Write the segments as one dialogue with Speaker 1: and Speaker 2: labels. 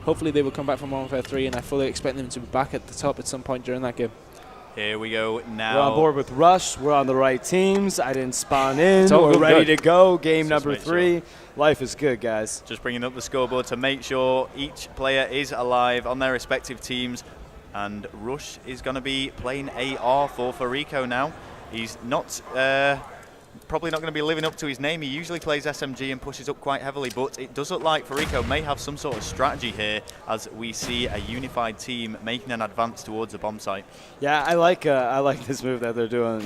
Speaker 1: hopefully they will come back from 1v3, and I fully expect them to be back at the top at some point during that game.
Speaker 2: Here we go now.
Speaker 3: We're on board with Rush. We're on the right teams. I didn't spawn in. We're ready to go. Game number 3. Sure. Life is good, guys.
Speaker 2: Just bringing up the scoreboard to make sure each player is alive on their respective teams. And Rush is going to be playing AR for Fariko now. He's not probably not going to be living up to his name. He usually plays SMG and pushes up quite heavily, but it does look like Fariko may have some sort of strategy here as we see a unified team making an advance towards the bomb site.
Speaker 3: Yeah, I like this move that they're doing.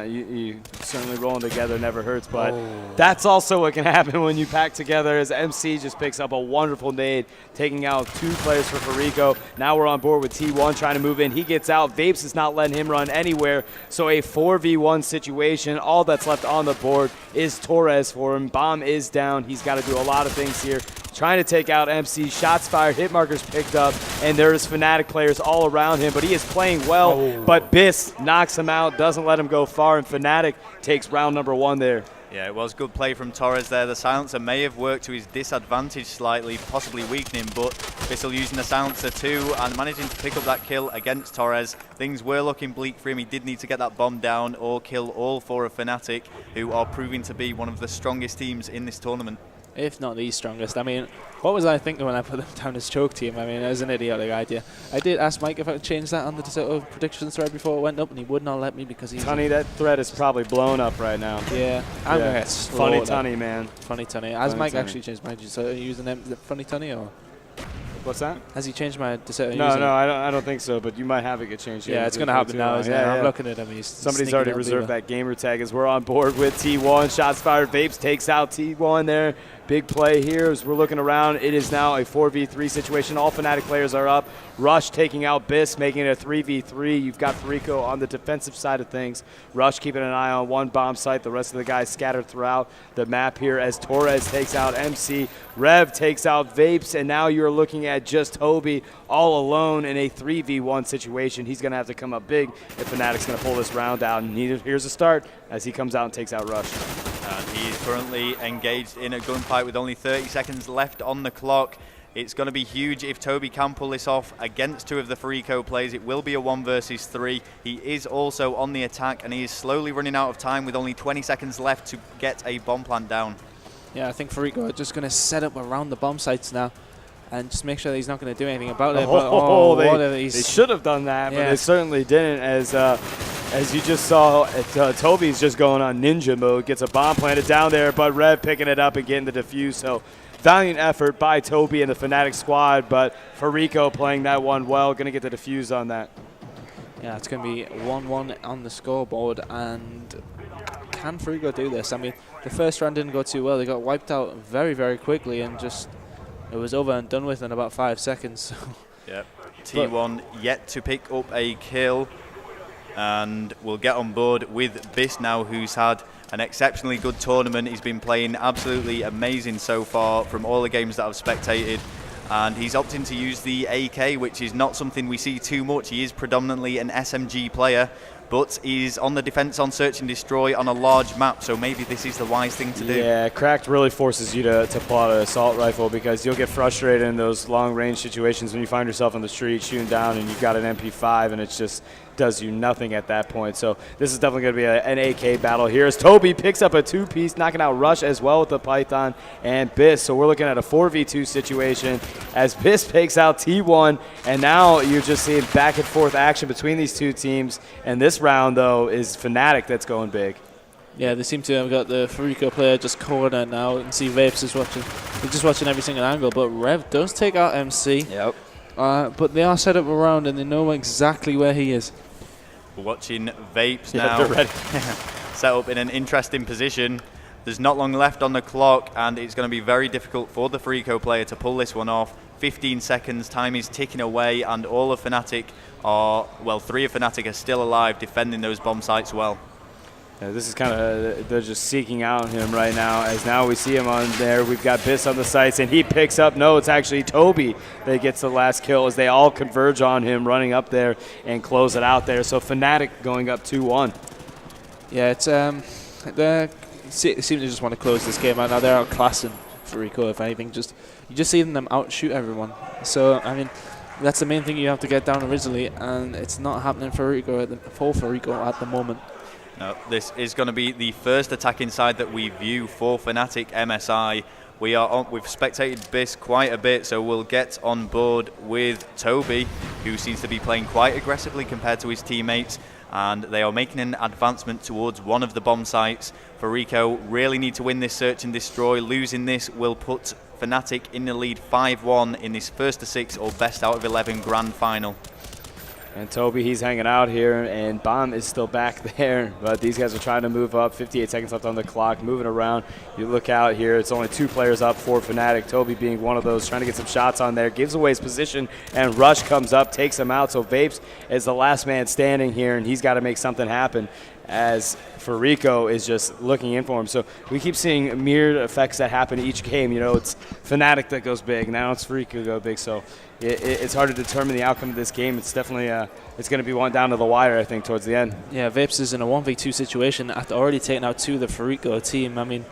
Speaker 3: You certainly rolling together never hurts, but that's also what can happen when you pack together, as MC just picks up a wonderful nade, taking out 2 players for Fariko. Now we're on board with T1 trying to move in. He gets out. Vapes is not letting him run anywhere, so a 4v1 situation. All that's left on the board is Torres for him. Bomb is down. He's got to do a lot of things here. Trying to take out MC. Shots fired. Hit markers picked up. And there's Fnatic players all around him. But he is playing well. But Biss knocks him out. Doesn't let him go far. And Fnatic takes round number 1 there.
Speaker 2: Yeah, it was good play from Torres there. The silencer may have worked to his disadvantage slightly, possibly weakening, but Bissell using the silencer too and managing to pick up that kill against Torres. Things were looking bleak for him. He did need to get that bomb down or kill all 4 of Fnatic, who are proving to be one of the strongest teams in this tournament.
Speaker 1: If not the strongest. I mean, what was I thinking when I put them down as choke team? I mean, it was an idiotic idea. I did ask Mike if I could change that on the sort of predictions thread before it went up, and he would not let me because he's...
Speaker 3: Tunny, that thread is probably blown up right now.
Speaker 1: Yeah. I'm going to get
Speaker 3: Funny Tunny, man.
Speaker 1: Funny Tunny. Has Mike actually changed mine? So are you using them, Funny Tunny, or...?
Speaker 3: What's that?
Speaker 1: Has he changed my decision?
Speaker 3: No, I don't think so, but you might have it get changed.
Speaker 1: Yeah, it's going to happen now, isn't it? I'm looking at him.
Speaker 3: Somebody's already reserved that gamer tag as we're on board with T1. Shots fired. Vapes takes out T1 there. Big play here as we're looking around. It is now a 4v3 situation. All Fnatic players are up. Rush taking out Biss, making it a 3v3. You've got Fariko on the defensive side of things. Rush keeping an eye on one bomb site. The rest of the guys scattered throughout the map here as Torres takes out MC. Rev takes out Vapes, and now you're looking at just Toby all alone in a 3v1 situation. He's going to have to come up big if Fnatic's going to pull this round out. And here's a start as he comes out and takes out Rush.
Speaker 2: And he's currently engaged in a gunfight with only 30 seconds left on the clock. It's going to be huge if Toby can pull this off against 2 of the Fariko players. It will be a 1 versus 3. He is also on the attack, and he is slowly running out of time with only 20 seconds left to get a bomb plant down.
Speaker 1: Yeah, I think Fariko are just going to set up around the bomb sites now and just make sure that he's not going to do anything about it.
Speaker 3: They should have done that, but they certainly didn't. As you just saw, Toby's just going on ninja mode, gets a bomb planted down there, but Rev picking it up and getting the defuse. So valiant effort by Toby and the Fnatic squad, but Fariko playing that one well, going to get the defuse on that.
Speaker 1: Yeah, it's going to be 1-1 on the scoreboard, and can Fariko do this? I mean, the first round didn't go too well. They got wiped out very, very quickly, and just it was over and done with in about 5 seconds.
Speaker 2: Yep. T1 yet to pick up a kill, and we'll get on board with Biss now, who's had an exceptionally good tournament. He's been playing absolutely amazing so far from all the games that I've spectated, and he's opting to use the AK, which is not something we see too much. He is predominantly an SMG player, but he's on the defense on search and destroy on a large map, so maybe this is the wise thing to do.
Speaker 3: Yeah, Cracked really forces you to pull out an assault rifle because you'll get frustrated in those long-range situations when you find yourself on the street shooting down and you've got an MP5 and it's just does you nothing at that point. So this is definitely going to be an AK battle here as Toby picks up a 2-piece, knocking out Rush as well with the Python and Biss. So we're looking at a 4v2 situation as Biss takes out T1, and now you're just seeing back and forth action between these 2 teams. And this round, though, is Fnatic that's going big.
Speaker 1: Yeah, they seem to have got the Fariko player just cornered now, and see Vapes is watching. They're just watching every single angle, but Rev does take out MC.
Speaker 2: Yep.
Speaker 1: But they are set up around, and they know exactly where he is.
Speaker 2: We're watching Vapes now. They're ready. Set up in an interesting position. There's not long left on the clock, and it's going to be very difficult for the Fariko player to pull this one off. 15 seconds, time is ticking away, and all of Fnatic are, well, 3 of Fnatic are still alive, defending those bomb sites well.
Speaker 3: Yeah, this is kind of, they're just seeking out him right now, as now we see him on there. We've got Biss on the sites, and he picks up, no, it's actually Toby that gets the last kill as they all converge on him, running up there and close it out there. So Fnatic going up 2-1.
Speaker 1: Yeah, it's they seem to just want to close this game out now. They're outclassing Fariko, if anything. You just see them outshoot everyone. So, I mean, that's the main thing you have to get down originally, and it's not happening for Fariko at the moment.
Speaker 2: No, this is going to be the first attacking side that we view for Fnatic MSI. We've spectated BIS quite a bit, so we'll get on board with Toby, who seems to be playing quite aggressively compared to his teammates, and they are making an advancement towards one of the bomb sites. Fariko really need to win this search and destroy. Losing this will put Fnatic in the lead 5-1 in this first to 6 or best out of 11 grand final.
Speaker 3: And Toby, he's hanging out here, and Bomb is still back there. But these guys are trying to move up. 58 seconds left on the clock, moving around. You look out here, it's only 2 players up for Fnatic. Toby being one of those, trying to get some shots on there. Gives away his position, and Rush comes up, takes him out. So Vapes is the last man standing here, and he's got to make something happen, as Fariko is just looking in for him. So we keep seeing mirrored effects that happen each game. You know, it's Fnatic that goes big. Now it's Fariko go big. So it's hard to determine the outcome of this game. It's definitely it's going to be one down to the wire, I think, towards the end.
Speaker 1: Yeah, Vapes is in a 1v2 situation after already taking out 2 of the Fariko team. I mean,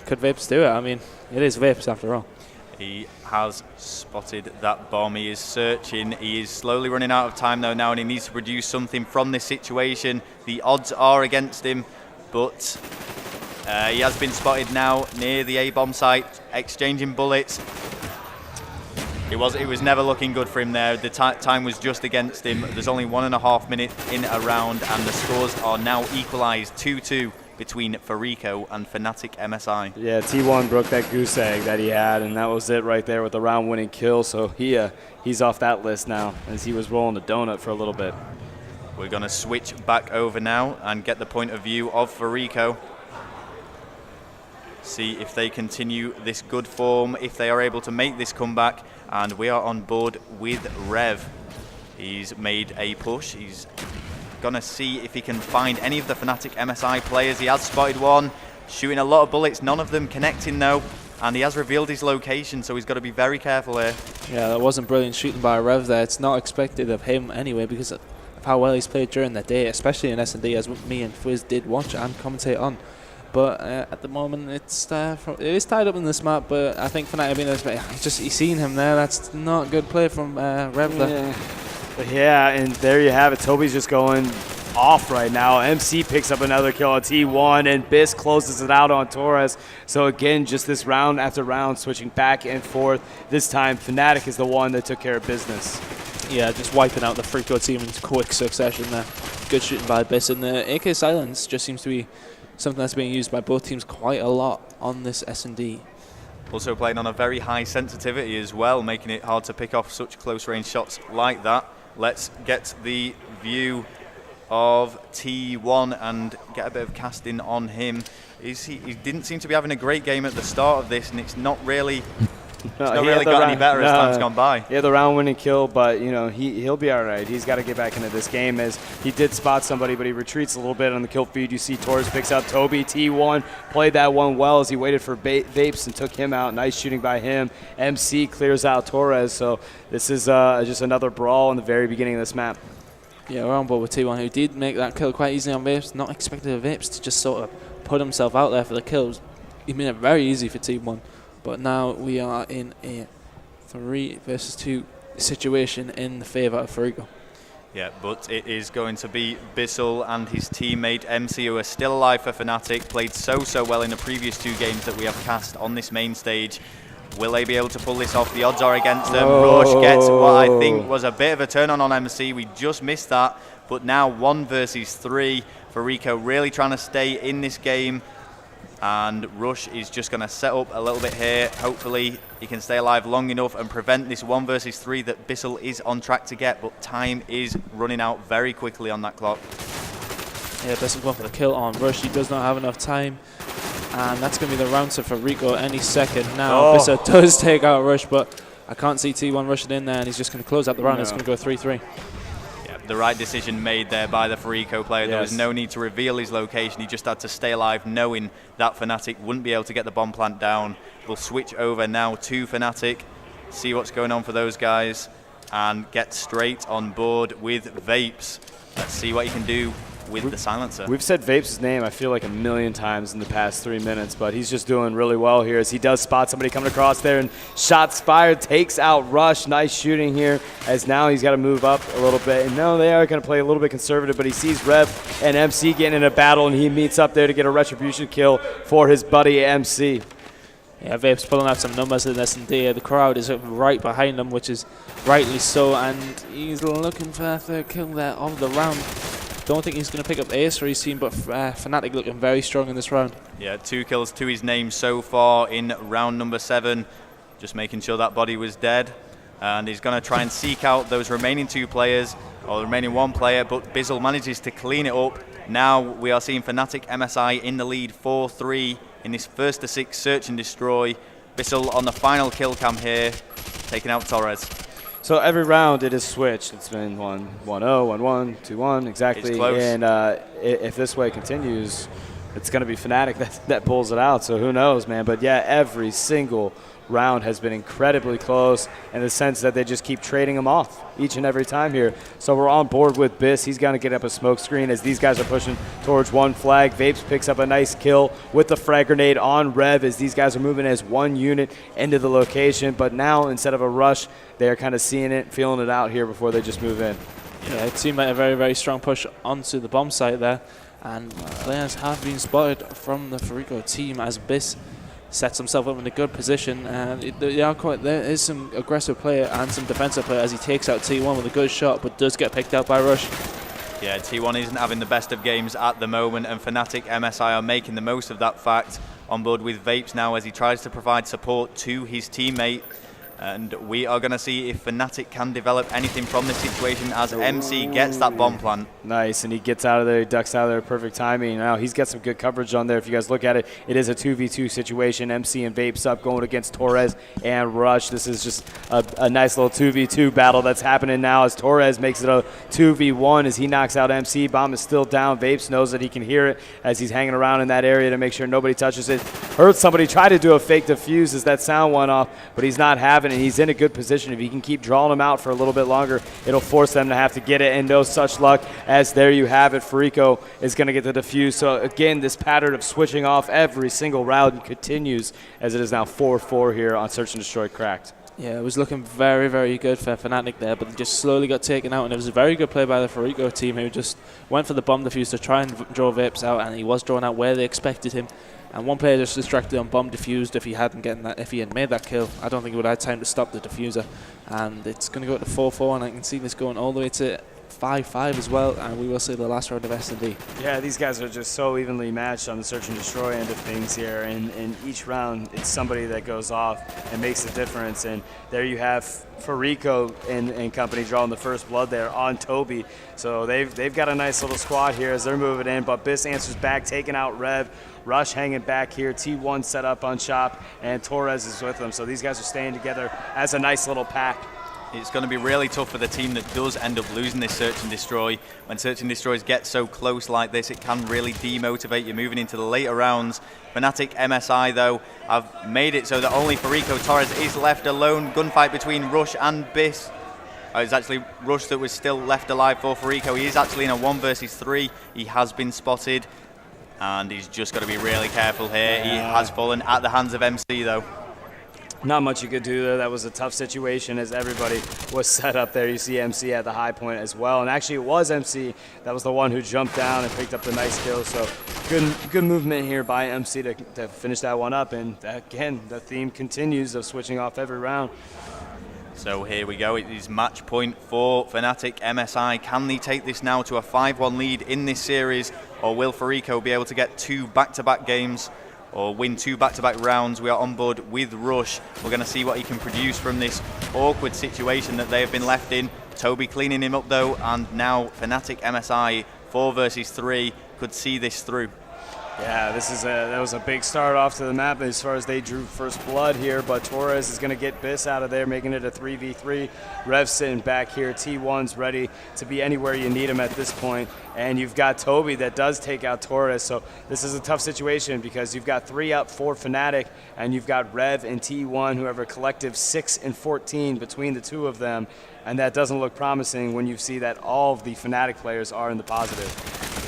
Speaker 1: could Vapes do it? I mean, it is Vapes after all.
Speaker 2: He has spotted that bomb. He is searching. He is slowly running out of time though now, and he needs to produce something from this situation. The odds are against him, but he has been spotted now near the A-bomb site, exchanging bullets. It was never looking good for him there. The time was just against him. There's only 1.5 minutes in a round, and the scores are now equalized 2-2 between Fariko and Fnatic MSI.
Speaker 3: Yeah, T1 broke that goose egg that he had, and that was it right there with the round-winning kill. So he's off that list now, as he was rolling a donut for a little bit.
Speaker 2: We're going to switch back over now and get the point of view of Fariko. See if they continue this good form, if they are able to make this comeback. And we are on board with Rev. He's made a push. He's going to see if he can find any of the Fnatic MSI players. He has spotted one, shooting a lot of bullets, none of them connecting though. And he has revealed his location, so he's got to be very careful here.
Speaker 1: Yeah, that wasn't brilliant shooting by Rev there. It's not expected of him anyway because of how well he's played during the day, especially in S&D, as me and Fizz did watch and commentate on. But at the moment, it is tied up in this map. But I think Fnatic being he's seen him there. That's not good play from Rev there.
Speaker 3: Yeah, and there you have it. Toby's just going off right now. MC picks up another kill on T1, and BIS closes it out on Torres. So again, just this round after round, switching back and forth. This time, Fnatic is the one that took care of business.
Speaker 1: Yeah, just wiping out the Fariko team in quick succession there. Good shooting by BIS, and the AK silence just seems to be something that's being used by both teams quite a lot on this S&D.
Speaker 2: Also playing on a very high sensitivity as well, making it hard to pick off such close range shots like that. Let's get the view of T1 and get a bit of casting on him. He didn't seem to be having a great game at the start of this, and it's not really got any better as time's gone by.
Speaker 3: Yeah, the round-winning kill, but you know he'll be all right. He's got to get back into this game, as he did spot somebody, but he retreats a little bit on the kill feed. You see Torres picks up Toby. T1 played that one well as he waited for Vapes and took him out. Nice shooting by him. MC clears out Torres, so this is just another brawl in the very beginning of this map.
Speaker 1: Yeah, we're on board with T1, who did make that kill quite easily on Vapes. Not expected of Vapes to just sort of put himself out there for the kills. He made it very easy for T1. But now we are in a 3 versus 2 situation in the favour of Fariko.
Speaker 2: Yeah, but it is going to be Bissell and his teammate MC, who are still alive for Fnatic. Played so well in the previous 2 games that we have cast on this main stage. Will they be able to pull this off? The odds are against them. Rush gets what I think was a bit of a turn on MC. We just missed that. But now 1 versus 3. Fariko really trying to stay in this game. And Rush is just going to set up a little bit here. Hopefully he can stay alive long enough and prevent this 1 versus 3 that Bissell is on track to get. But time is running out very quickly on that clock.
Speaker 1: Yeah, Bissell going for the kill on Rush. He does not have enough time. And that's going to be the round to Fariko any second now. Bissell does take out Rush, but I can't see T1 rushing in there. And he's just going to close out the round. It's going to go 3-3.
Speaker 2: The right decision made there by the Fariko player. There was no need to reveal his location. He just had to stay alive, knowing that Fnatic wouldn't be able to get the bomb plant down. We'll switch over now to Fnatic, see what's going on for those guys, and get straight on board with Vapes. Let's see what he can do with the silencer.
Speaker 3: We've said Vapes' name, I feel like, a million times in the past 3 minutes, but he's just doing really well here as he does spot somebody coming across there, and shots fired, takes out Rush. Nice shooting here, as now he's got to move up a little bit. And no, they are going to play a little bit conservative, but he sees Rev and MC getting in a battle, and he meets up there to get a retribution kill for his buddy MC.
Speaker 1: Yeah, Vape's pulling out some numbers in this, and the crowd is right behind him, which is rightly so, and he's looking for that third kill there of the round. Don't think he's going to pick up ace for his team, but Fnatic looking very strong in this round.
Speaker 2: Yeah, 2 kills to his name so far in round number 7, just making sure that body was dead. And he's going to try and seek out those remaining 2 players, or the remaining 1 player, but Bizzle manages to clean it up. Now we are seeing Fnatic MSI in the lead 4-3 in this first to 6 search and destroy. Bizzle on the final kill cam here, taking out Torres.
Speaker 3: So every round it is switched. It's been 1-0, 1-1, 2-1, exactly.
Speaker 2: It's close.
Speaker 3: And if this way continues, it's going to be Fnatic that pulls it out. So who knows, man? But yeah, every single round has been incredibly close in the sense that they just keep trading them off each and every time here. So we're on board with Biss. He's going to get up a smoke screen as these guys are pushing towards 1 flag. Vapes picks up a nice kill with the frag grenade on Rev as these guys are moving as 1 unit into the location. But now, instead of a rush, they are kind of seeing it, feeling it out here before they just move in.
Speaker 1: Yeah, it seemed like a very, very strong push onto the bomb site there. And players have been spotted from the Fariko team as Biss sets himself up in a good position, and there is some aggressive player and some defensive player as he takes out T1 with a good shot, but does get picked out by Rush.
Speaker 2: Yeah, T1 isn't having the best of games at the moment, and Fnatic MSI are making the most of that fact. On board with Vapes now as he tries to provide support to his teammate. And we are going to see if Fnatic can develop anything from this situation as MC gets that bomb plant.
Speaker 3: Nice, and he gets out of there, he ducks out of there, perfect timing. Now he's got some good coverage on there. If you guys look at it, it is a 2v2 situation. MC and Vapes up going against Torres and Rush. This is just a nice little 2v2 battle that's happening now as Torres makes it a 2v1 as he knocks out MC. Bomb is still down. Vapes knows that he can hear it as he's hanging around in that area to make sure nobody touches it. Heard somebody try to do a fake defuse as that sound went off, but he's not having it. He's in a good position. If he can keep drawing them out for a little bit longer, it'll force them to have to get it, and no such luck as there you have it. Fariko is going to get the defuse. So again, this pattern of switching off every single round continues as it is now 4-4 here on Search and Destroy Cracked.
Speaker 1: Yeah, it was looking very, very good for Fnatic there, but they just slowly got taken out, and it was a very good play by the Fariko team who just went for the bomb defuse to try and draw Vapes out, and he was drawn out where they expected him. And one player just distracted on bomb diffused. If he hadn't if he had made that kill, I don't think he would have had time to stop the diffuser. And it's going to go to 4-4, and I can see this going all the way to 5-5 as well, and we will see the last round of S&D.
Speaker 3: Yeah, these guys are just so evenly matched on the Search and Destroy end of things here, and each round it's somebody that goes off and makes a difference. And there you have Fariko and company drawing the first blood there on Toby. So they've got a nice little squad here as they're moving in, but Biss answers back, taking out Rev. Rush hanging back here, T1 set up on Chop, and Torres is with them. So these guys are staying together as a nice little pack.
Speaker 2: It's going to be really tough for the team that does end up losing this Search and Destroy. When Search and Destroys get so close like this, it can really demotivate you moving into the later rounds. Fnatic MSI, though, have made it so that only Fariko Torres is left alone. Gunfight between Rush and Biss. It's actually Rush that was still left alive for Fariko. He is actually in a 1 versus 3. He has been spotted, and he's just got to be really careful here. Yeah. He has fallen at the hands of MC, though.
Speaker 3: Not much you could do there. That was a tough situation as everybody was set up there. You see MC at the high point as well. And actually it was MC that was the one who jumped down and picked up the nice kill. So good movement here by MC to finish that one up. And again, the theme continues of switching off every round.
Speaker 2: So here we go. It is match point for Fnatic MSI. Can they take this now to a 5-1 lead in this series? Or will Fariko be able to get 2 back-to-back games or win 2 back-to-back rounds? We are on board with Rush. We're going to see what he can produce from this awkward situation that they have been left in. Toby cleaning him up though, and now Fnatic MSI 4 versus 3 could see this through.
Speaker 3: Yeah, that was a big start off to the map as far as they drew first blood here, but Torres is going to get Biss out of there, making it a 3v3. Rev sitting back here. T1's ready to be anywhere you need him at this point. And you've got Toby that does take out Torres, so this is a tough situation because you've got 3 up for Fnatic, and you've got Rev and T1 who have a collective 6 and 14 between the two of them, and that doesn't look promising when you see that all of the Fnatic players are in the positive.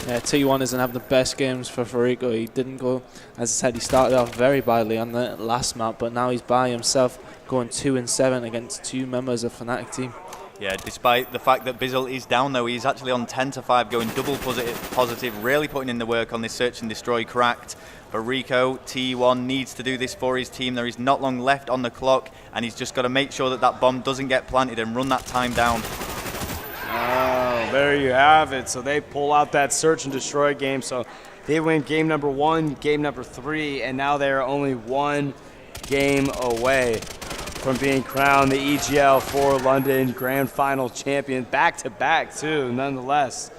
Speaker 1: Yeah, T1 isn't having the best games for Fariko. He didn't go, as I said, he started off very badly on the last map, but now he's by himself, going 2-7 against 2 members of Fnatic team.
Speaker 2: Yeah, despite the fact that Bizzle is down though, he's actually on 10-5, going double positive, really putting in the work on this search and destroy cracked. Fariko, T1 needs to do this for his team. There is not long left on the clock, and he's just got to make sure that that bomb doesn't get planted and run that time down.
Speaker 3: Oh, there you have it. So they pull out that search and destroy game. So they win game number 1, game number 3, and now they're only 1 game away from being crowned the EGL 4 London Grand Final champion, back-to-back too, nonetheless.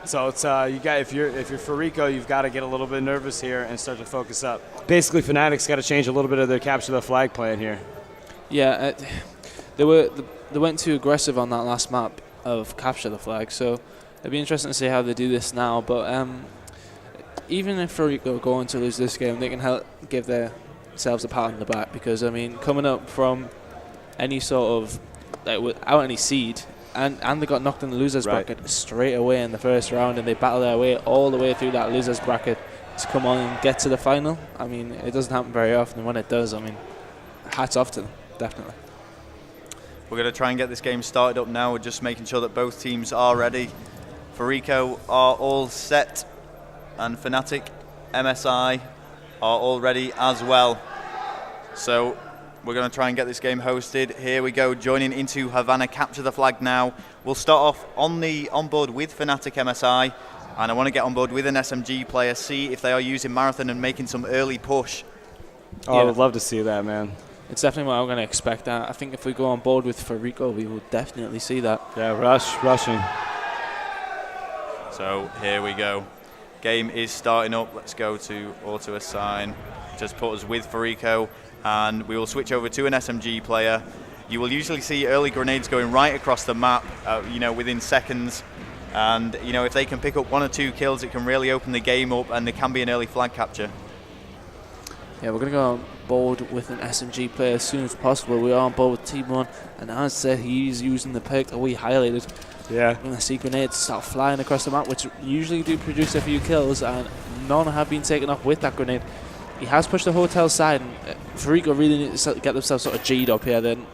Speaker 3: So it's you got if you're Fariko, you've got to get a little bit nervous here and start to focus up. Basically, Fnatic's got to change a little bit of their capture the flag plan here.
Speaker 1: Yeah, they went too aggressive on that last map of capture the flag, so it'd be interesting to see how they do this now. But even if Fariko go on to lose this game, they can help give themselves a pat on the back, because I mean, coming up from any sort of without any seed, and they got knocked in the losers bracket straight away in the first round, and they battle their way all the way through that losers bracket to come on and get to the final. I mean, it doesn't happen very often, and when it does, I mean, hats off to them, definitely.
Speaker 2: We're going to try and get this game started up now. We're just making sure that both teams are ready. Fariko are all set, and Fnatic MSI are all ready as well. So we're going to try and get this game hosted. Here we go, joining into Havana, capture the flag now. We'll start off on board with Fnatic MSI, and I want to get on board with an SMG player, see if they are using Marathon and making some early push.
Speaker 3: Oh, yeah. I would love to see that, man.
Speaker 1: It's definitely what I'm going to expect. I think if we go on board with Fariko, we will definitely see that.
Speaker 3: Yeah, rushing.
Speaker 2: So here we go. Game is starting up. Let's go to auto assign. Just put us with Fariko, and we will switch over to an SMG player. You will usually see early grenades going right across the map, within seconds. And if they can pick up 1 or 2 kills, it can really open the game up, and there can be an early flag capture.
Speaker 1: Yeah, we're going to go on board with an SMG player as soon as possible. We are on board with Team 1, and as I said, he's using the perk that we highlighted.
Speaker 3: Yeah.
Speaker 1: We're going to see grenades start flying across the map, which usually do produce a few kills, and none have been taken off with that grenade. He has pushed the hotel side, and Fariko really need to get themselves sort of G'd up here. Then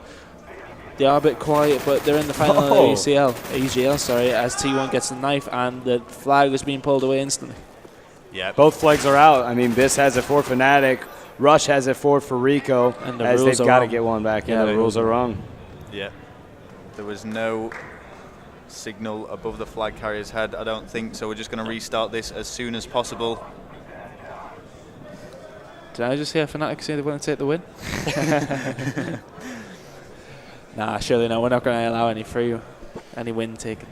Speaker 1: they are a bit quiet, but they're in the final EGL, as T1 gets the knife, and the flag is being pulled away instantly.
Speaker 2: Yeah.
Speaker 3: Both flags are out. I mean, Biss has it for Fnatic. Rush has it for Fariko,
Speaker 1: and
Speaker 3: as they've got to get one back.
Speaker 1: Yeah,
Speaker 3: the rules are wrong.
Speaker 2: Yeah. There was no signal above the flag carrier's head, I don't think, so we're just going to restart this as soon as possible.
Speaker 1: Did I just hear Fnatic say they want to take the win? Nah, surely no. We're not going to allow any win taken,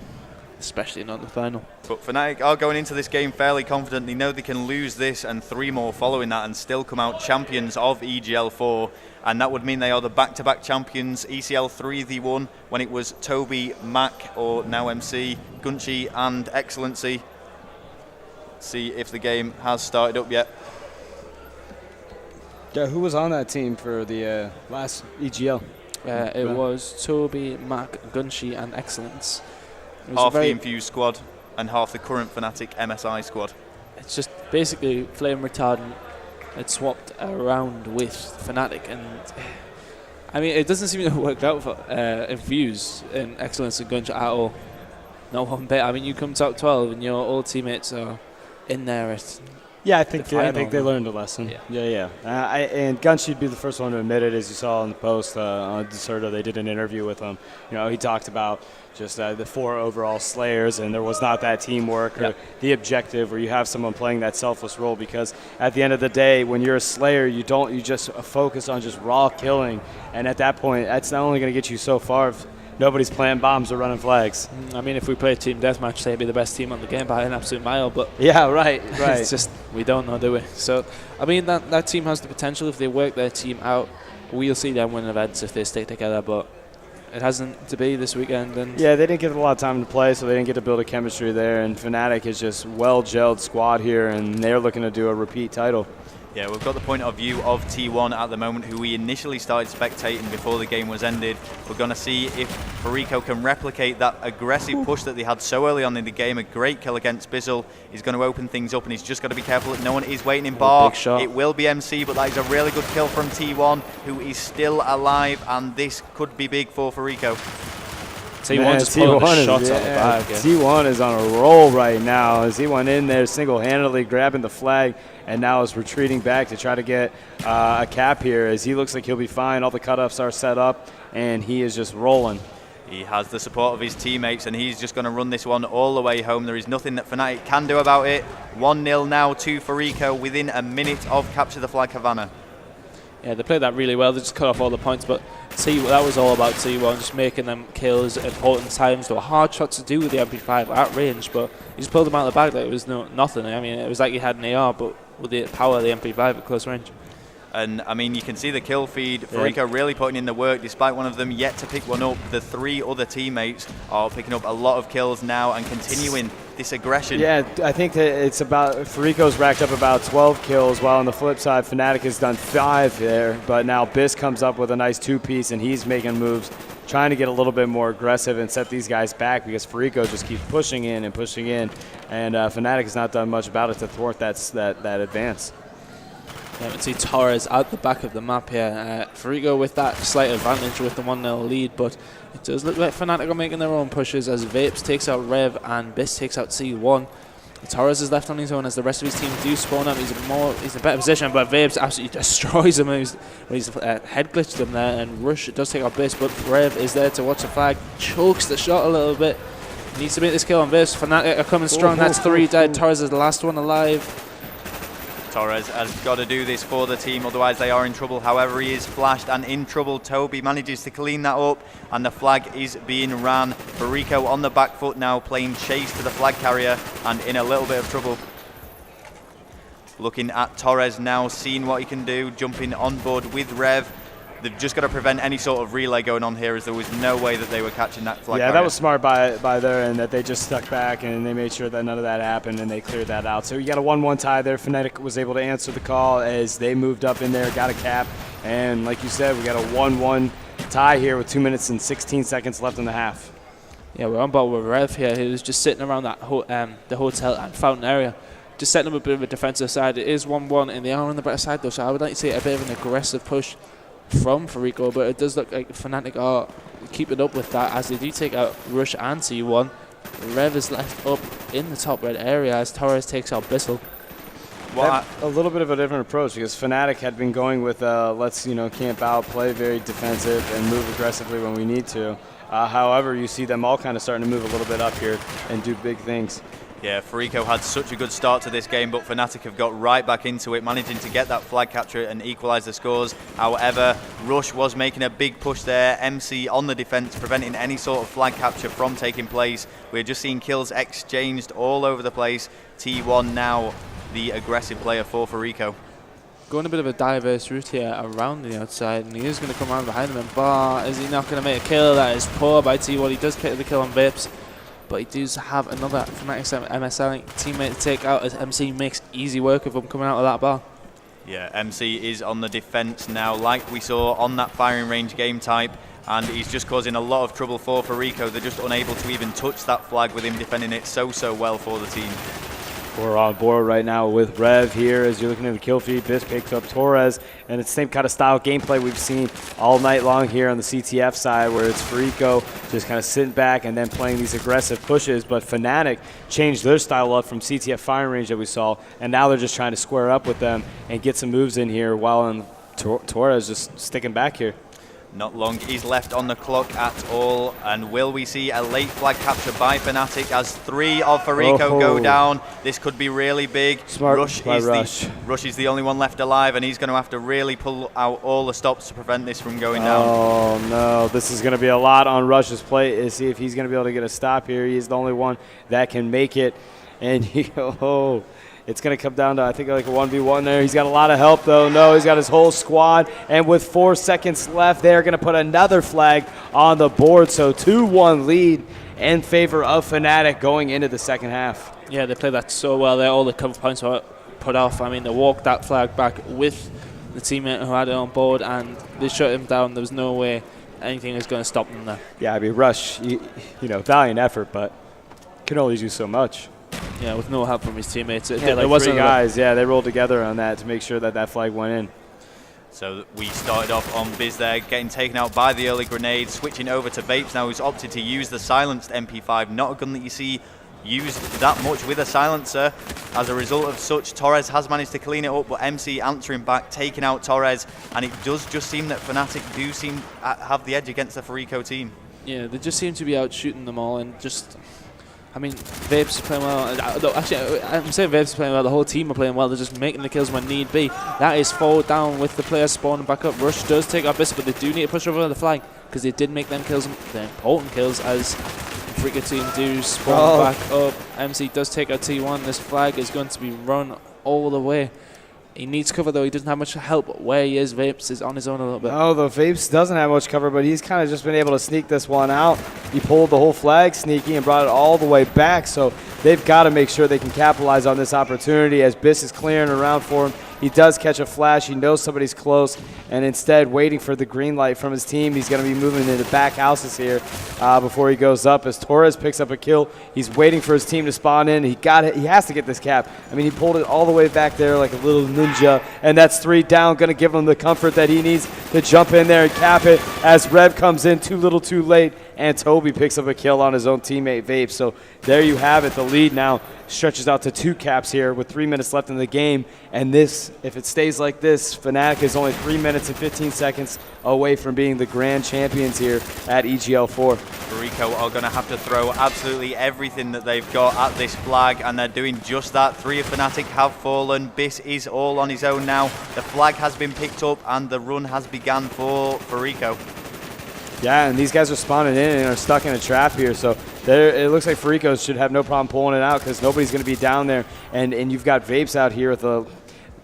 Speaker 1: especially not the final.
Speaker 2: But Fnatic are going into this game fairly confident. They know they can lose this and 3 more following that and still come out champions of EGL 4. And that would mean they are the back-to-back champions. ECL 3 they won when it was Toby, Mac, or now MC, Gunchi, and Excellency. See if the game has started up yet.
Speaker 3: Yeah, who was on that team for the last EGL?
Speaker 1: It was Toby, Mac, Gunchi, and Excellence.
Speaker 2: Half the Infused squad and half the current Fnatic MSI squad.
Speaker 1: It's just basically flame retardant. It's swapped around with Fnatic, and I mean, it doesn't seem to have worked out for Infuse and Excellence and Gunch at all. Not one bit. I mean, you come top 12 and your old teammates are in there.
Speaker 3: Yeah, I think they learned a lesson. Yeah. And Gunch would be the first one to admit it, as you saw on the post on Deserta. They did an interview with him. He talked about just the 4 overall Slayers, and there was not that teamwork or the objective where you have someone playing that selfless role, because at the end of the day, when you're a Slayer, you just focus on just raw killing, and at that point, that's not only going to get you so far if nobody's playing bombs or running flags.
Speaker 1: I mean, if we play team deathmatch, they'd be the best team on the game by an absolute mile, but
Speaker 3: yeah, right.
Speaker 1: It's just we don't know, do we? So I mean, that team has the potential if they work their team out. We'll see them win events if they stick together, but it hasn't to be this weekend. And
Speaker 3: yeah, they didn't get a lot of time to play, so they didn't get to build a chemistry there. And Fnatic is just well-gelled squad here, and they're looking to do a repeat title.
Speaker 2: Yeah, we've got the point of view of T1 at the moment, who we initially started spectating before the game was ended. We're going to see if Fariko can replicate that aggressive push that they had so early on in the game. A great kill against Bizzle is going to open things up, and he's just got to be careful that no one is waiting in bar.
Speaker 1: Big shot.
Speaker 2: It will be MC, but that is a really good kill from T1, who is still alive, and this could be big for Fariko.
Speaker 1: T1 just pulling the shots out the back. Yeah.
Speaker 3: T1 is on a roll right now as he went in there single-handedly grabbing the flag and now is retreating back to try to get a cap here as he looks like he'll be fine. All the cutoffs are set up and he is just rolling.
Speaker 2: He has the support of his teammates and he's just going to run this one all the way home. There is nothing that Fnatic can do about it. 1-0 now to Fariko within a minute of capture the flag Havana.
Speaker 1: Yeah, they played that really well. They just cut off all the points, but that was all about T1, just making them kills at important times. They were hard shots to do with the MP5 at range, but he just pulled them out of the bag like it was nothing. I mean, it was like he had an AR, but with the power of the MP5 at close range.
Speaker 2: And, I mean, you can see the kill feed. Fariko really putting in the work, despite one of them yet to pick one up. The 3 other teammates are picking up a lot of kills now and continuing this aggression.
Speaker 3: Yeah, I think that it's about Fariko's racked up about 12 kills, while on the flip side, Fnatic has done 5 there. But now Biss comes up with a nice 2-piece, and he's making moves, trying to get a little bit more aggressive and set these guys back because Fariko just keeps pushing in, and Fnatic has not done much about it to thwart that advance.
Speaker 1: Yeah, we see Torres out the back of the map here. Fariko with that slight advantage with the 1-0 lead, but it does look like Fnatic are making their own pushes as Vapes takes out Rev and Biss takes out C1. Torres is left on his own as the rest of his team do spawn up. He's in a better position, but Vapes absolutely destroys him. He's head glitched him there, and Rush does take out Biss, but Rev is there to watch the flag, chokes the shot a little bit. Needs to make this kill on Biss. Fnatic are coming strong. That's 3 dead. Torres is the last one alive.
Speaker 2: Torres has got to do this for the team, otherwise they are in trouble. However, he is flashed and in trouble. Toby manages to clean that up, and the flag is being ran. Fariko on the back foot now, playing chase to the flag carrier, and in a little bit of trouble. Looking at Torres now, seeing what he can do, jumping on board with Rev. They've just got to prevent any sort of relay going on here, as there was no way that they were catching that flag carrier.
Speaker 3: That was smart by their end, that they just stuck back and they made sure that none of that happened and they cleared that out. So you got a 1-1 tie there. Fnatic was able to answer the call as they moved up in there, got a cap, and like you said, we got a 1-1 tie here with 2 minutes and 16 seconds left in the half.
Speaker 1: Yeah, we're on board with Rev here, who's just sitting around that the hotel and fountain area, just setting up a bit of a defensive side. It is 1-1, and they are on the better side though, so I would like to see a bit of an aggressive push from Fariko, but it does look like Fnatic are keeping up with that as they do take out Rush and C1. Rev is left up in the top red area as Torres takes out Bizzle.
Speaker 3: A little bit of a different approach because Fnatic had been going with let's camp out, play very defensive, and move aggressively when we need to. However, you see them all kind of starting to move a little bit up here and do big things.
Speaker 2: Yeah, Fariko had such a good start to this game, but Fnatic have got right back into it, managing to get that flag capture and equalise the scores. However, Rush was making a big push there. MC on the defence, preventing any sort of flag capture from taking place. We're just seeing kills exchanged all over the place. T1 now the aggressive player for Fariko.
Speaker 1: Going a bit of a diverse route here around the outside, and he is going to come around behind him and bar. Is he not going to make a kill? That is poor by T1. He does get the kill on Vapes, but he does have another Fnatic MSI teammate to take out as MC makes easy work of him coming out of that bar.
Speaker 2: Yeah, MC is on the defence now, like we saw on that firing range game type, and he's just causing a lot of trouble for Fariko. They're just unable to even touch that flag with him defending it so well for the team.
Speaker 3: We're on board right now with Rev here as you're looking at the kill feed. Biss picks up Torres, and it's the same kind of style gameplay we've seen all night long here on the CTF side, where it's Fariko just kind of sitting back and then playing these aggressive pushes. But Fnatic changed their style up from CTF firing range that we saw, and now they're just trying to square up with them and get some moves in here while Torres just sticking back here.
Speaker 2: Not long is left on the clock at all, and will we see a late flag capture by Fnatic as 3 of Fariko go down? This could be really big.
Speaker 3: Smart
Speaker 2: Rush is the only one left alive, and he's going to have to really pull out all the stops to prevent this from going down.
Speaker 3: Oh no, this is going to be a lot on Rush's plate to see if he's going to be able to get a stop here. He's the only one that can make it, and it's going to come down to, I think, like a 1v1 there. He's got a lot of help, though. No, he's got his whole squad. And with 4 seconds left, they're going to put another flag on the board. So 2-1 lead in favor of Fnatic going into the second half.
Speaker 1: Yeah, they played that so well there. All the cover points were cut off. I mean, they walked that flag back with the teammate who had it on board, and they shut him down. There was no way anything is going to stop them there.
Speaker 3: Yeah, I mean, Rush, you know, valiant effort, but can only do so much.
Speaker 1: Yeah, with no help from his teammates.
Speaker 3: Yeah, there wasn't three guys. Yeah, they rolled together on that to make sure that that flag went in.
Speaker 2: So we started off on Biz there, getting taken out by the early grenade, switching over to Vapes now, who's opted to use the silenced MP5. Not a gun that you see used that much with a silencer. As a result of such, Torres has managed to clean it up, but MC answering back, taking out Torres, and it does just seem that Fnatic do seem have the edge against the Fariko team.
Speaker 1: Yeah, they just seem to be out shooting them all, and just, I mean, Vapes is playing well. Actually, I'm saying Vapes is playing well. The whole team are playing well. They're just making the kills when need be. That is 4 down with the players spawning back up. Rush does take out Bissell, but they do need to push over the flag because they did make them kills, the important kills, as the Fariko team do spawn back up. MC does take out T1. This flag is going to be run all the way. He needs cover, though. He doesn't have much help where he is. Vapes is on his own a little bit.
Speaker 3: Oh, the Vapes doesn't have much cover, but he's kind of just been able to sneak this one out. He pulled the whole flag sneaky and brought it all the way back, so they've got to make sure they can capitalize on this opportunity as Biss is clearing around for him. He does catch a flash. He knows somebody's close, and instead waiting for the green light from his team. He's going to be moving into back houses here before he goes up as Torres picks up a kill. He's waiting for his team to spawn in. He got it. He has to get this cap. I mean, he pulled it all the way back there like a little ninja, and that's 3 down. Going to give him the comfort that he needs to jump in there and cap it as Rev comes in too little too late, and Toby picks up a kill on his own teammate Vape. So there you have it. The lead now stretches out to 2 caps here with 3 minutes left in the game. And this, if it stays like this, Fnatic is only 3 minutes and 15 seconds away from being the grand champions here at EGL 4.
Speaker 2: Fariko are going to have to throw absolutely everything that they've got at this flag, and they're doing just that. 3 of Fnatic have fallen. Biss is all on his own now. The flag has been picked up, and the run has begun for Fariko.
Speaker 3: Yeah, and these guys are spawning in and are stuck in a trap here, so it looks like Fariko should have no problem pulling it out because nobody's going to be down there, and you've got Vapes out here with a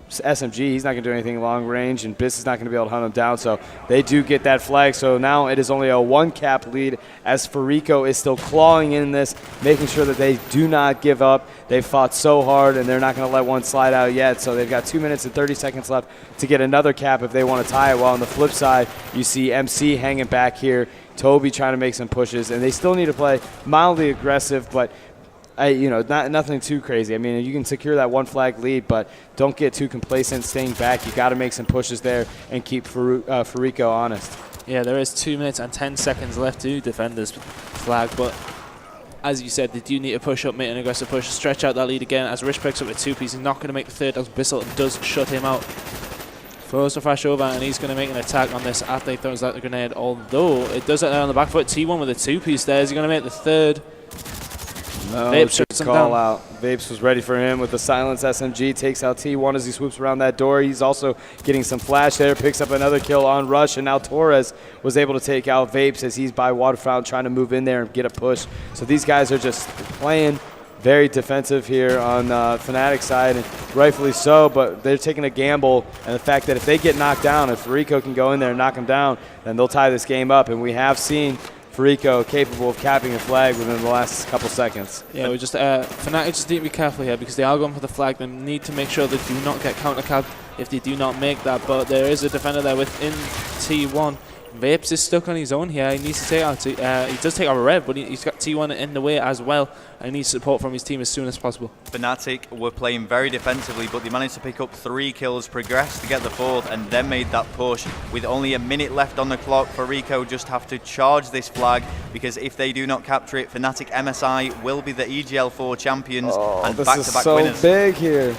Speaker 3: SMG. He's not going to do anything long range, and Biss is not going to be able to hunt him down, so they do get that flag. So now it is only a 1-cap lead as Fariko is still clawing in this, making sure that they do not give up. They've fought so hard, and they're not going to let one slide out yet, so they've got 2 minutes and 30 seconds left to get another cap if they want to tie it, while on the flip side, you see MC hanging back here, Toby trying to make some pushes, and they still need to play mildly aggressive, but nothing too crazy. I mean, you can secure that 1 flag lead, but don't get too complacent staying back. You got to make some pushes there and keep Fariko honest.
Speaker 1: Yeah, there is 2 minutes and 10 seconds left to defend this flag, but as you said, they do need to push up, make an aggressive push, stretch out that lead again as Rich picks up with 2 pieces. He's not going to make the third as Bissell does shut him out. Throws the flash over, and he's going to make an attack on this after he throws out the grenade, although it does it on the back foot. T1 with a 2-piece there. Is he going to make the third?
Speaker 3: No,
Speaker 1: Vapes shuts him down.
Speaker 3: out. Vapes was ready for him with the silence SMG, takes out T1 as he swoops around that door. He's also getting some flash there, picks up another kill on Rush, and now Torres was able to take out Vapes as he's by Waterfountain trying to move in there and get a push. So these guys are just playing very defensive here on Fnatic's side, and rightfully so, but they're taking a gamble, and the fact that if they get knocked down, if Fariko can go in there and knock them down, then they'll tie this game up, and we have seen Fariko capable of capping a flag within the last couple seconds.
Speaker 1: Yeah, we just Fnatic just need to be careful here because they are going for the flag. They need to make sure they do not get counter-capped if they do not make that, but there is a defender there within T1. Vapes is stuck on his own here. He needs to take out he does take out a Rev, but he's got T1 in the way as well, and he needs support from his team as soon as possible.
Speaker 2: Fnatic were playing very defensively, but they managed to pick up 3 kills, progressed to get the 4th, and then made that push. With only a minute left on the clock, Fariko just have to charge this flag, because if they do not capture it, Fnatic MSI will be the EGL 4 champions and back-to-back winners.
Speaker 3: This is so big here.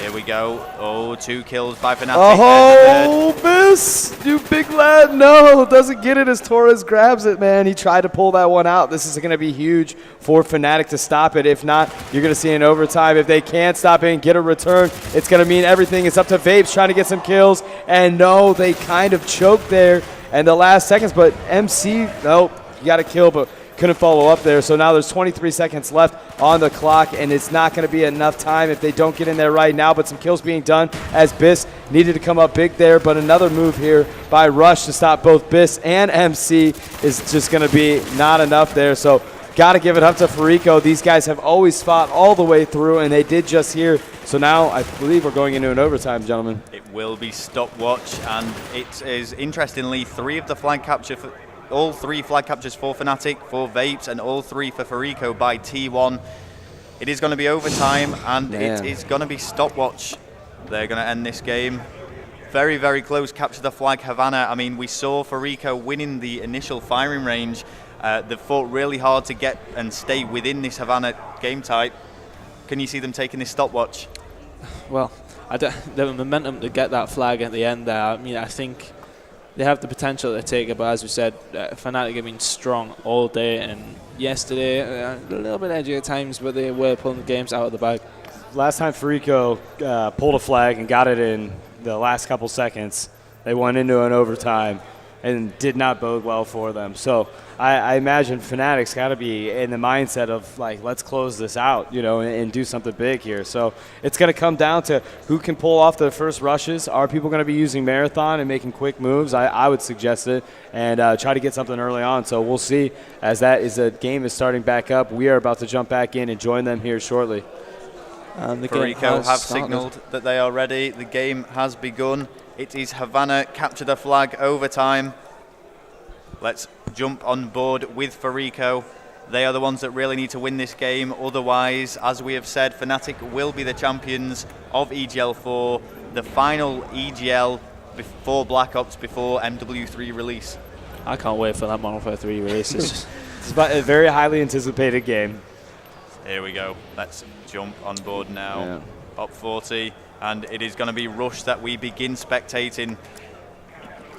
Speaker 2: Here we go. Oh, 2 kills by Fnatic.
Speaker 3: Oh, Biss, you big lad. No, doesn't get it as Torres grabs it, man. He tried to pull that one out. This is going to be huge for Fnatic to stop it. If not, you're going to see an overtime. If they can't stop it and get a return, it's going to mean everything is up to Vapes trying to get some kills. And no, they kind of choked there in the last seconds, but MC, nope, you got to kill, but couldn't follow up there. So now there's 23 seconds left on the clock, and it's not going to be enough time if they don't get in there right now, but some kills being done as Biss needed to come up big there, but another move here by Rush to stop both Biss and MC is just going to be not enough there. So got to give it up to Fariko. These guys have always fought all the way through, and they did just here. So now I believe we're going into an overtime, gentlemen.
Speaker 2: It will be stopwatch, and it is interestingly all 3 flag captures for Fnatic, for Vapes, and all 3 for Fariko by T1. It is going to be overtime, and it is going to be stopwatch. They're going to end this game. Very, very close. Capture the flag, Havana. I mean, we saw Fariko winning the initial firing range. They've fought really hard to get and stay within this Havana game type. Can you see them taking this stopwatch?
Speaker 1: Well, the momentum to get that flag at the end there, I mean, I think they have the potential to take it, but as we said, Fnatic have been strong all day, and yesterday a little bit edgy at times, but they were pulling the games out of the bag.
Speaker 3: Last time Fariko pulled a flag and got it in the last couple seconds, they went into an overtime and did not bode well for them. So I imagine Fnatic's got to be in the mindset of, like, let's close this out, you know, and do something big here. So it's going to come down to who can pull off the first rushes. Are people going to be using Marathon and making quick moves? I would suggest it, and try to get something early on. So we'll see as the game is starting back up. We are about to jump back in and join them here shortly.
Speaker 2: And the Fariko have signaled that they are ready. The game has begun. It is Havana, capture the flag, overtime. Let's jump on board with Fariko. They are the ones that really need to win this game. Otherwise, as we have said, Fnatic will be the champions of EGL 4, the final EGL before Black Ops, before MW3 release.
Speaker 1: I can't wait for that Modern Warfare 3 release.
Speaker 3: It's a very highly anticipated game.
Speaker 2: Here we go. Let's jump on board now. Yeah. Top 40, and it is going to be Rush that we begin spectating.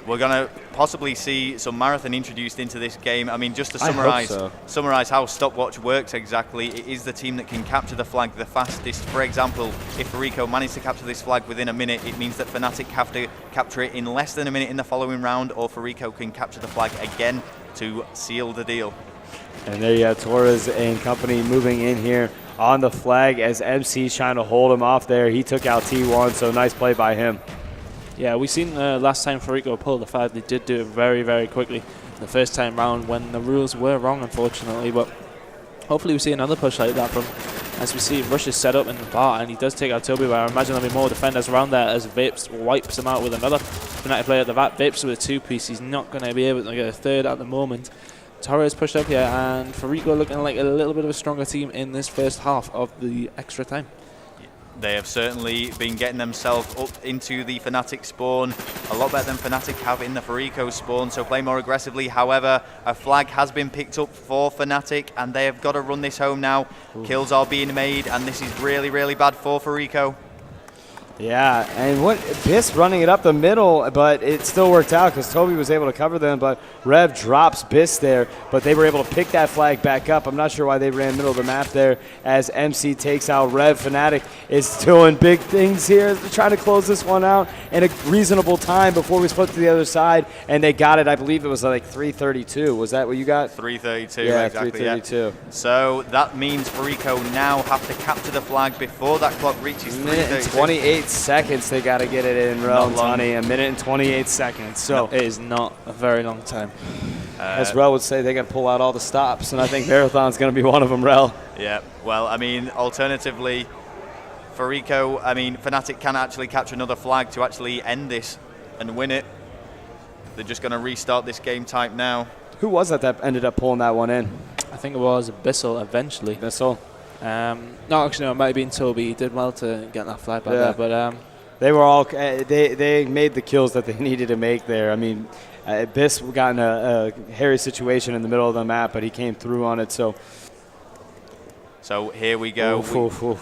Speaker 2: We're going to possibly see some Marathon introduced into this game. I mean, just to summarize how stopwatch works exactly, it is the team that can capture the flag the fastest. For example, if Fariko managed to capture this flag within a minute, it means that Fnatic have to capture it in less than a minute in the following round, or Fariko can capture the flag again to seal the deal.
Speaker 3: And there you have Torres and company moving in here on the flag as MC's trying to hold him off there. He took out T1, so nice play by him.
Speaker 1: Yeah, we seen last time Fariko pulled the flag, they did do it very, very quickly the first time round when the rules were wrong, unfortunately. But hopefully we see another push like that from, as we see Rush is set up in the bar, and he does take out Toby, but I imagine there'll be more defenders around there as Vapes wipes him out with another Fnatic player at the back. Vapes with a 2-piece, he's not going to be able to get a third at the moment. Torres pushed up here, and Fariko looking like a little bit of a stronger team in this first half of the extra time.
Speaker 2: They have certainly been getting themselves up into the Fnatic spawn a lot better than Fnatic have in the Fariko spawn, so play more aggressively. However, a flag has been picked up for Fnatic, and they have got to run this home now. Ooh. Kills are being made, and this is really, really bad for Fariko.
Speaker 3: Yeah, and Biss running it up the middle, but it still worked out because Toby was able to cover them, but Rev drops Biss there, but they were able to pick that flag back up. I'm not sure why they ran middle of the map there as MC takes out Rev. Fnatic is doing big things here, trying to close this one out in a reasonable time before we split to the other side, and they got it. I believe it was like 3:32. Was that what you got?
Speaker 2: 3:32,
Speaker 3: yeah,
Speaker 2: exactly.
Speaker 3: 3:32.
Speaker 2: Yeah. So that means Fariko now have to capture the flag before that clock reaches 3:32.
Speaker 3: 28 seconds they got to get it in, Rel, Tony. A minute and 28 seconds. So
Speaker 1: no, it is not a very long time.
Speaker 3: As Rel would say, they got to pull out all the stops, and I think Marathon's going to be one of them, Rel.
Speaker 2: Yeah, well, I mean, alternatively, Fariko, I mean, Fnatic can actually capture another flag to actually end this and win it. They're just going to restart this game type now.
Speaker 3: Who was that ended up pulling that one in?
Speaker 1: I think it was Bissell eventually.
Speaker 3: Bissell?
Speaker 1: No, actually, no, it might have been Toby. He did well to get that flag back there, but
Speaker 3: they were all they made the kills that they needed to make there. I mean, Biss got in a hairy situation in the middle of the map, but he came through on it. So
Speaker 2: here we go.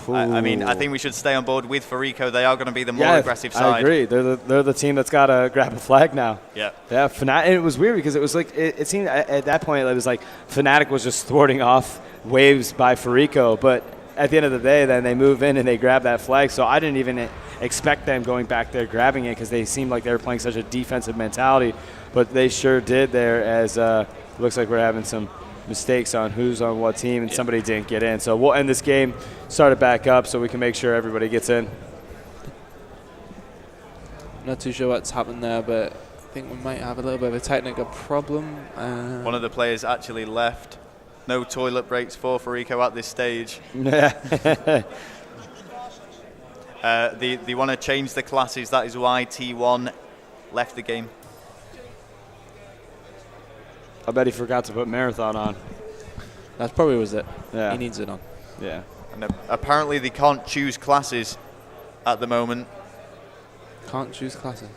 Speaker 2: I mean, I think we should stay on board with Fariko. They are going to be the more aggressive side.
Speaker 3: I agree. They're the team that's got to grab a flag now.
Speaker 2: Yeah.
Speaker 3: Yeah. And it was weird because it was like it seemed at that point it was like Fnatic was just thwarting off waves by Fariko, but at the end of the day, then they move in and they grab that flag. So I didn't even expect them going back there grabbing it because they seemed like they were playing such a defensive mentality, but they sure did there. As looks like we're having some mistakes on who's on what team, and somebody didn't get in. So we'll end this game, start it back up so we can make sure everybody gets in.
Speaker 1: Not too sure what's happened there, but I think we might have a little bit of a technical problem.
Speaker 2: One of the players actually left. No toilet breaks for Fariko at this stage. They want to change the classes. That is why T1 left the game.
Speaker 3: I bet he forgot to put Marathon on.
Speaker 1: That probably was it.
Speaker 3: Yeah.
Speaker 1: He needs it on.
Speaker 3: Yeah.
Speaker 2: And apparently they can't choose classes at the moment.
Speaker 1: Can't choose classes.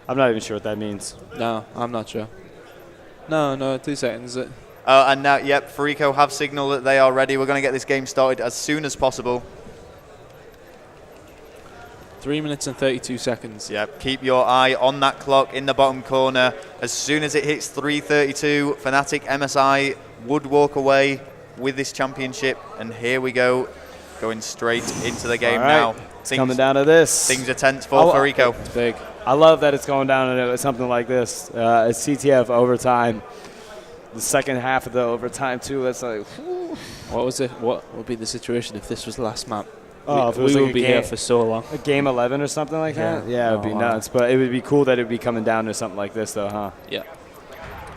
Speaker 3: I'm not even sure what that means.
Speaker 1: No, I'm not sure. No, 2 seconds.
Speaker 2: And now, yep, Fariko have signaled that they are ready. We're going to get this game started as soon as possible.
Speaker 1: 3 minutes and 32 seconds.
Speaker 2: Yep, keep your eye on that clock in the bottom corner. As soon as it hits 3:32, Fnatic MSI would walk away with this championship. And here we go, going straight into the game now.
Speaker 3: It's coming down to this.
Speaker 2: Things are tense for Fariko.
Speaker 1: It's big.
Speaker 3: I love that it's going down to something like this. It's CTF overtime. The second half of the overtime, too. That's like, whew.
Speaker 1: What was it? What would be the situation if this was the last map?
Speaker 3: Oh, if it was
Speaker 1: we
Speaker 3: like
Speaker 1: would be here for so long.
Speaker 3: A game 11 or something like that? Yeah, it would be nuts. But it would be cool that it would be coming down to something like this, though, huh?
Speaker 1: Yeah.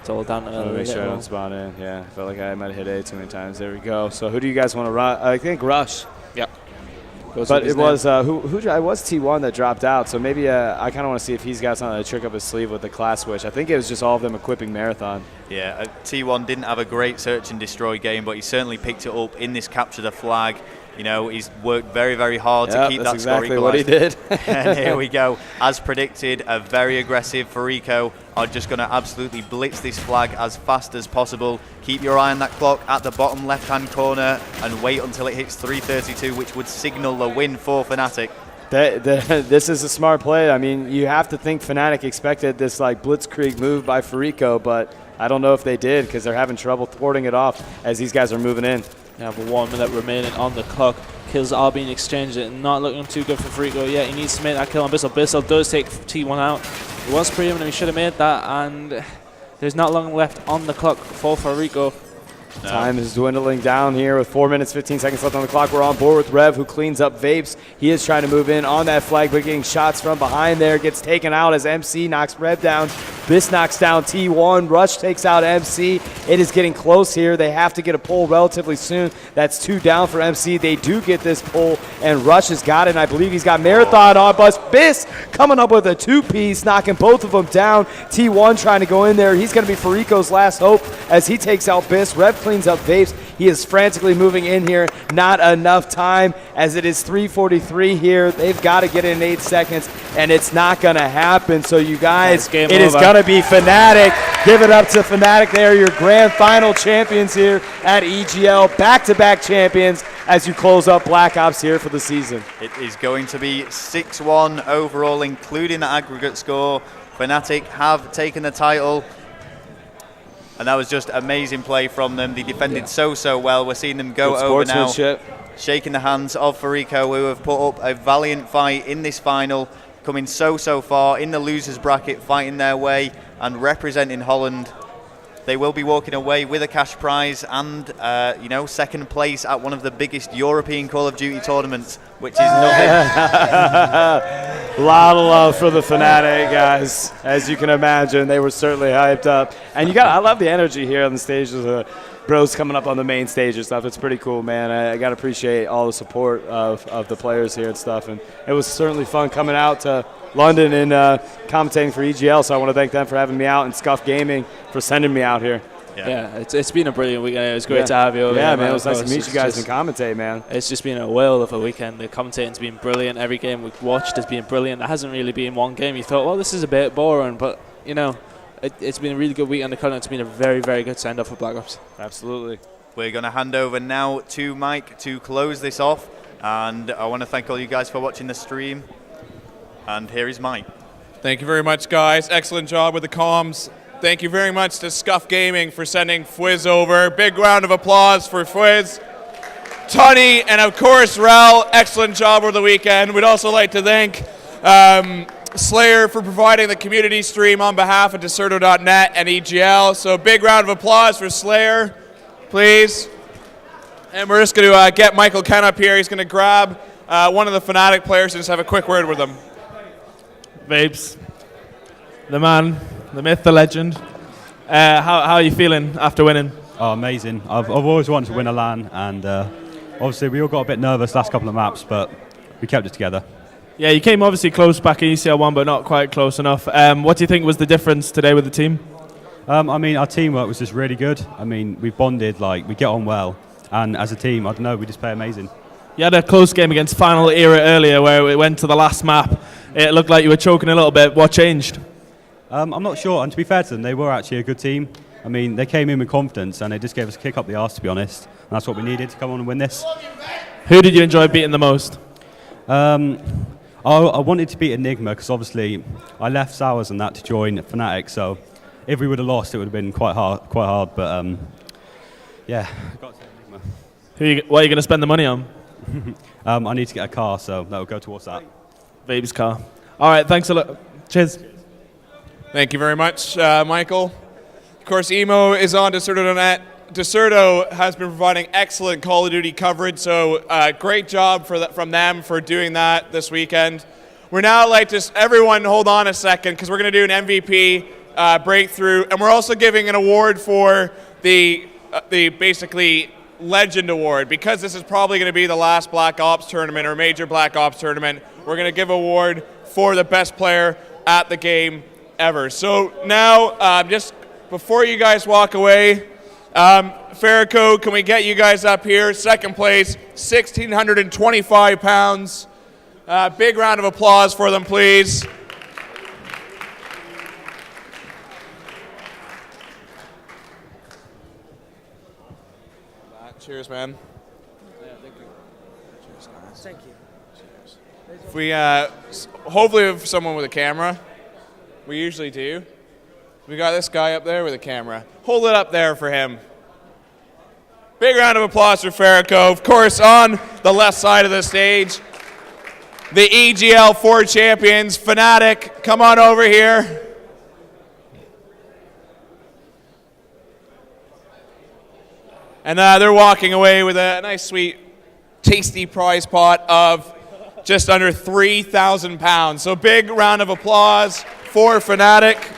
Speaker 1: It's all down to
Speaker 3: make sure I don't spawn in. Yeah, I felt like I might have hit A too many times. There we go. So who do you guys want to run? I think Rush.
Speaker 1: Yeah.
Speaker 3: But it was it was T1 that dropped out. So maybe I kind of want to see if he's got something to trick up his sleeve with the class switch. I think it was just all of them equipping Marathon.
Speaker 2: Yeah, T1 didn't have a great search and destroy game, but he certainly picked it up in this capture the flag. You know, he's worked very, very hard to keep that
Speaker 3: exactly
Speaker 2: score
Speaker 3: what he did.
Speaker 2: And here we go. As predicted, a very aggressive Fariko are just going to absolutely blitz this flag as fast as possible. Keep your eye on that clock at the bottom left-hand corner and wait until it hits 3:32, which would signal the win for Fnatic.
Speaker 3: This is a smart play. I mean, you have to think Fnatic expected this like blitzkrieg move by Fariko, but I don't know if they did because they're having trouble thwarting it off as these guys are moving in.
Speaker 1: You have 1 minute remaining on the clock. Kills are being exchanged. Not looking too good for Fariko yet. He needs to make that kill on Bissell. Bissell does take T1 out. It was preeminent. He should have made that. And there's not long left on the clock for Fariko.
Speaker 3: No. Time is dwindling down here with 4 minutes, 15 seconds left on the clock. We're on board with Rev, who cleans up Vapes. He is trying to move in on that flag, but getting shots from behind there. Gets taken out as MC knocks Rev down. Biss knocks down T1. Rush takes out MC. It is getting close here. They have to get a pull relatively soon. That's 2 down for MC. They do get this pull, and Rush has got it, and I believe he's got Marathon on. But Biss coming up with a 2-piece, knocking both of them down. T1 trying to go in there. He's going to be Fariko's last hope as he takes out Biss. Rev cleans up Vapes. He is frantically moving in here. Not enough time as it is 3:43 here. They've got to get it in 8 seconds, and it's not going to happen. So you guys, it is going to be Fnatic. Give it up to Fnatic. They are your grand final champions here at EGL. Back-to-back champions as you close up Black Ops here for the season.
Speaker 2: It is going to be 6-1 overall, including the aggregate score. Fnatic have taken the title. And that was just amazing play from them. They defended so well. We're seeing them go over now, shaking the hands of Fariko, who have put up a valiant fight in this final, coming so far in the losers bracket, fighting their way and representing Holland. They will be walking away with a cash prize and, second place at one of the biggest European Call of Duty tournaments, which is nothing.
Speaker 3: A lot of love for the Fnatic guys, as you can imagine. They were certainly hyped up, and I love the energy here on the stage. The bros coming up on the main stage and stuff. It's pretty cool, man. I gotta appreciate all the support of the players here and stuff, and it was certainly fun coming out to London and commentating for EGL. So I want to thank them for having me out, and Scuff Gaming for sending me out here.
Speaker 1: Yeah, it's been a brilliant weekend. It was great to have you over here,
Speaker 3: man. It was nice to meet you guys and commentate, man.
Speaker 1: It's just been a whale of a weekend. The commentating's been brilliant. Every game we've watched has been brilliant. There hasn't really been one game you thought, well, this is a bit boring, but, it's been a really good weekend. It's been a very, very good send-off for Black Ops.
Speaker 3: Absolutely.
Speaker 2: We're going to hand over now to Mike to close this off, and I want to thank all you guys for watching the stream. And here is Mike.
Speaker 4: Thank you very much, guys. Excellent job with the comms. Thank you very much to Scuff Gaming for sending Fwiz over. Big round of applause for Fwiz. Tony, and of course, Rel, excellent job over the weekend. We'd also like to thank Slayer for providing the community stream on behalf of Deserto.net and EGL. So big round of applause for Slayer, please. And we're just going to get Michael Ken up here. He's going to grab one of the Fnatic players and just have a quick word with him.
Speaker 5: Vapes, the man, the myth, the legend. How are you feeling after winning?
Speaker 6: Oh, amazing. I've always wanted to win a LAN, and obviously we all got a bit nervous last couple of maps, but we kept it together.
Speaker 5: Yeah, you came obviously close back in ECL1, but not quite close enough. What do you think was the difference today with the team?
Speaker 6: I mean, our teamwork was just really good. I mean, we bonded, like, we get on well, and as a team, I don't know, we just play amazing.
Speaker 5: You had a close game against Final Era earlier where it went to the last map. It looked like you were choking a little bit. What changed?
Speaker 6: I'm not sure, and to be fair to them, they were actually a good team. I mean, they came in with confidence, and they just gave us a kick up the arse, to be honest. And that's what we needed to come on and win this.
Speaker 5: Who did you enjoy beating the most?
Speaker 6: I wanted to beat Enigma, because obviously I left Sours and that to join Fnatic, so if we would have lost, it would have been quite hard. But yeah, got to Enigma.
Speaker 5: What are you going to spend the money on?
Speaker 6: I need to get a car, so that will go towards that.
Speaker 5: Babe's car. All right, thanks a lot. Cheers.
Speaker 4: Thank you very much, Michael. Of course, Emo is on Deserto.net. Deserto has been providing excellent Call of Duty coverage, so great job from them for doing that this weekend. We're now everyone hold on a second, because we're going to do an MVP breakthrough, and we're also giving an award for the basically Legend Award. Because this is probably going to be the last Black Ops tournament or major Black Ops tournament, we're going to give an award for the best player at the game ever. So now, just before you guys walk away, Fariko, can we get you guys up here? Second place, 1,625 pounds. Big round of applause for them, please. Cheers, man.
Speaker 3: Thank you.
Speaker 4: If we hopefully have someone with a camera. We usually do. We got this guy up there with a camera. Hold it up there for him. Big round of applause for Fariko. Of course, on the left side of the stage, the EGL 4 champions, Fnatic. Come on over here. And they're walking away with a nice, sweet, tasty prize pot of just under 3,000 pounds. So big round of applause for Fnatic.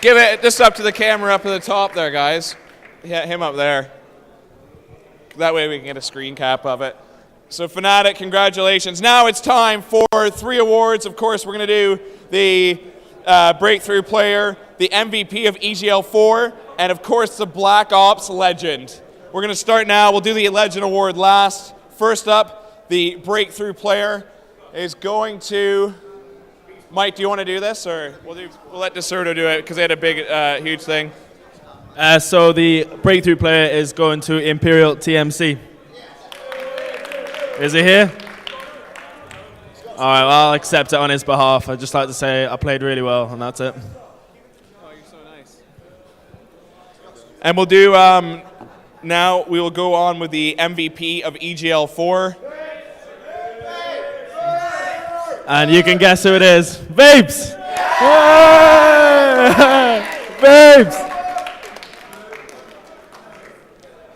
Speaker 4: Give it just up to the camera up at the top there, guys. Yeah, him up there. That way we can get a screen cap of it. So Fnatic, congratulations. Now it's time for 3 awards. Of course, we're going to do the Breakthrough Player, the MVP of EGL 4, and of course the Black Ops Legend. We're going to start now. We'll do the Legend Award last. First up, the Breakthrough Player is going to... Mike, do you want to do this, or we'll let Deserto do it because they had a big, huge thing?
Speaker 5: So the Breakthrough Player is going to Imperial TMC. Is he here? All right, well, I'll accept it on his behalf. I'd just like to say I played really well, and that's it.
Speaker 4: Oh, you're so nice. And we'll do, now we will go on with the MVP of EGL 4.
Speaker 5: And you can guess who it is. Vapes! Vapes!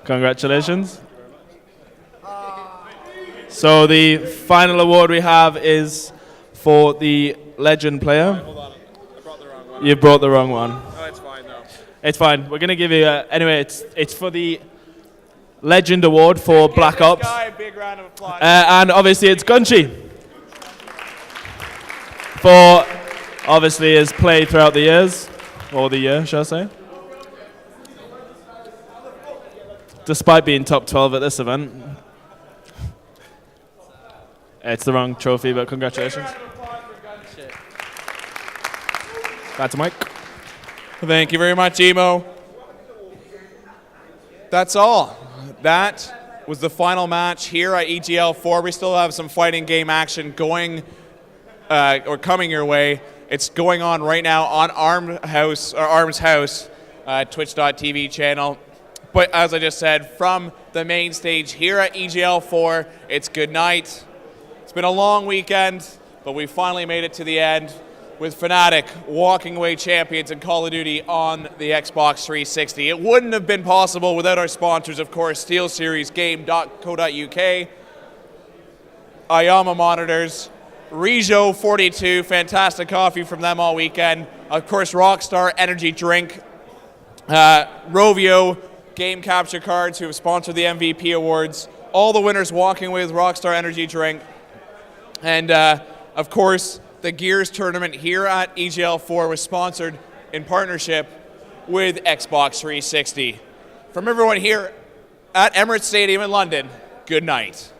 Speaker 5: Congratulations. So the final award we have is for the Legend Player.
Speaker 4: Hold on, I brought the wrong one.
Speaker 5: You brought the wrong one.
Speaker 4: Oh, it's fine though.
Speaker 5: It's fine. We're going to give you, anyway, it's for the Legend Award for Black
Speaker 4: Give this
Speaker 5: Ops.
Speaker 4: guy a big round of applause.
Speaker 5: And obviously it's Gunchi. For obviously his play throughout the years, or the year, shall I say. Despite being top 12 at this event. It's the wrong trophy, but congratulations. Back to Mike.
Speaker 4: Thank you very much, Emo. That's all. That was the final match here at EGL 4. We still have some fighting game action going or coming your way. It's going on right now on Arm's House, Twitch.tv channel. But as I just said, from the main stage here at EGL 4, it's good night. It's been a long weekend, but we finally made it to the end with Fnatic walking away champions in Call of Duty on the Xbox 360. It wouldn't have been possible without our sponsors, of course, SteelSeries, Game.co.uk, Ayama Monitors, Rijo 42, fantastic coffee from them all weekend. Of course, Rockstar Energy Drink. Rovio, Game Capture Cards, who have sponsored the MVP Awards. All the winners walking away with Rockstar Energy Drink. And, of course, the Gears tournament here at EGL4 was sponsored in partnership with Xbox 360. From everyone here at Emirates Stadium in London, good night.